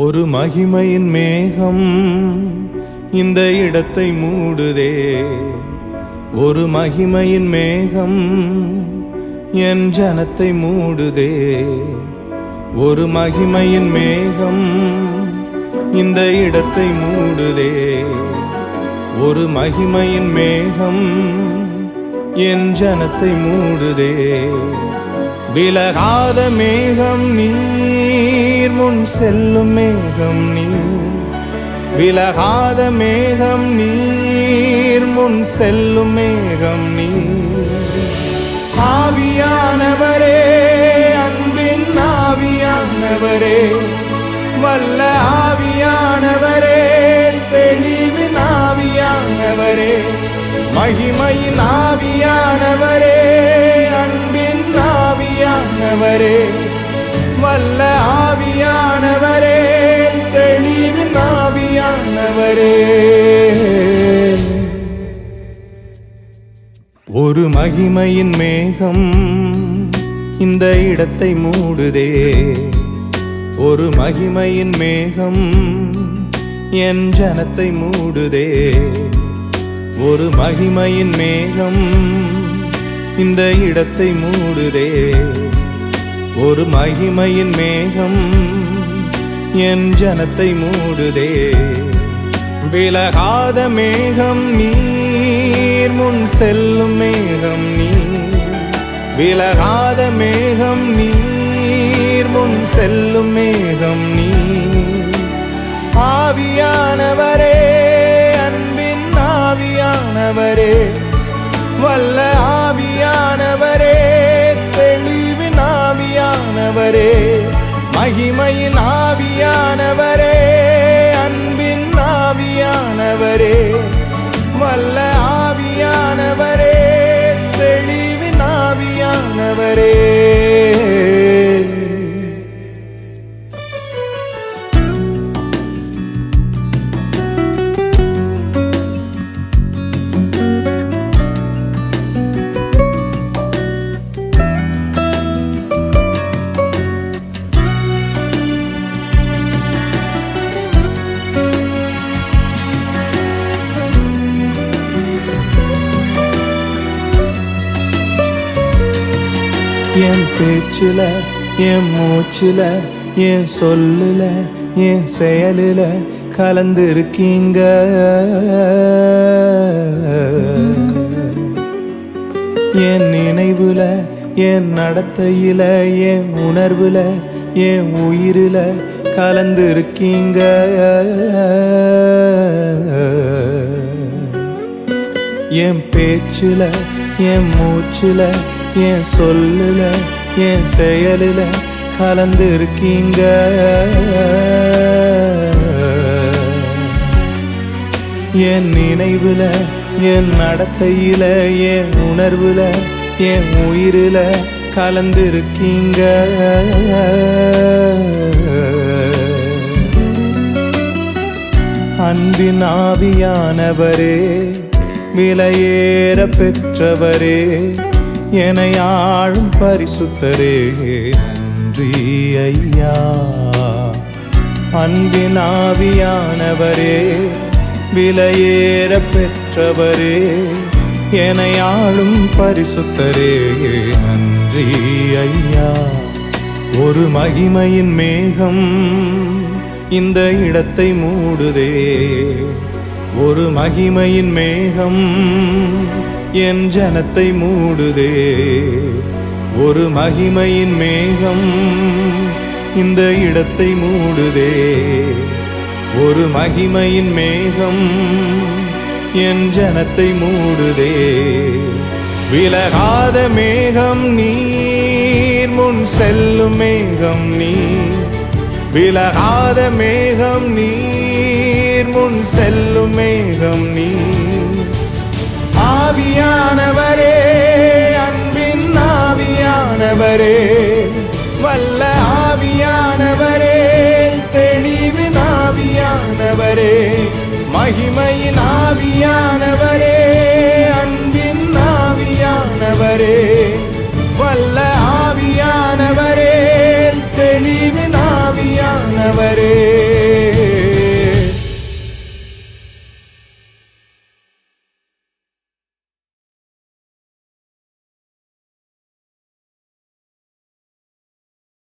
ஒரு மகிமையின் மேகம் இந்த இடத்தை மூடுதே. ஒரு மகிமையின் மேகம் என் ஜனத்தை மூடுதே. ஒரு மகிமையின் மேகம் இந்த இடத்தை மூடுதே. ஒரு மகிமையின் மேகம் என் ஜனத்தை மூடுதே. விலகாத மேகம் நீர், முன் செல்லும் மேகம் நீர். விலகாத மேகம் நீர், முன் செல்லும் மேகம் நீர். ஆவியானவரே, அன்பின் ஆவியானவரே, வல்ல ஆவியானவரே, தெளிவின் ஆவியானவரே, மகிமையின் ஆவியானவரே, அன்பின் ஆவியானவரே, வல்ல ஆவியானவரே, தெளிவின் ஆவியானவரே. ஒரு மகிமையின் மேகம் இந்த இடத்தை மூடுதே. ஒரு மகிமையின் மேகம் என் ஜனத்தை மூடுதே. ஒரு மகிமையின் மேகம் இந்த இடத்தை மூடுதே. ஒரு மகிமையின் மேகம் என் ஜனத்தை மூடுதே. விலகாத மேகம் நீர், முன் செல்லும் மேகம் நீர். விலகாத மேகம் நீர், முன் செல்லும் மேகம் நீர். ஆவியானவரே, அன்பின் ஆவியானவரே, வல்ல ஆவியானவரே, தெளிவின் ஆவியானவரே, மகிமையின் ஆவியானவரே, அன்பின் ஆவியானவரே, வல்ல ஆவியானவரே, தெளிவின் ஆவியானவரே. என் பேச்சுல, என் மூச்சுல, என் சொல்லுல, என் செயலுல கலந்திருக்கீங்க. என் நினைவுல, என் நடத்தையில, என் உணர்வுல, என் உயிரில கலந்திருக்கீங்க. என் பேச்சுல, என் மூச்சுல, என் சொல்லுல, என் செயலுல கலந்திருக்கீங்க. என் நினைவுல, என் நடத்தையில, என் உணர்வுல, என் உயிரில கலந்திருக்கீங்க. அன்பின் ஆவியானவரே, விலையேற பெற்றவரே, என்னை ஆளும் பரிசுத்தரே, நன்றி ஐயா. அன்பின் ஆவியானவரே, விலையேற பெற்றவரே, என்னை ஆளும் பரிசுத்தரே, நன்றி ஐயா. ஒரு மகிமையின் மேகம் இந்த இடத்தை மூடுதே. ஒரு மகிமையின் மேகம் என் ஜனத்தை மூடுதே. ஒரு மகிமையின் மேகம் இந்த இடத்தை மூடுதே. ஒரு மகிமையின் மேகம் என் ஜனத்தை மூடுதே. விலகாத மேகம் நீர், முன் செல்லும் மேகம் நீர். விலகாத மேகம் நீர், முன் செல்லும் மேகம் நீர். ஆவியானவரே, அன்பின் ஆவியானவரே, வல்ல ஆவியானவரே, தெளிவின் ஆவியானவரே, மகிமையின் ஆவியானவரே, அன்பின் ஆவியானவரே, வல்ல ஆவியானவரே, தெளிவின் ஆவியானவரே. ஆவியானவரே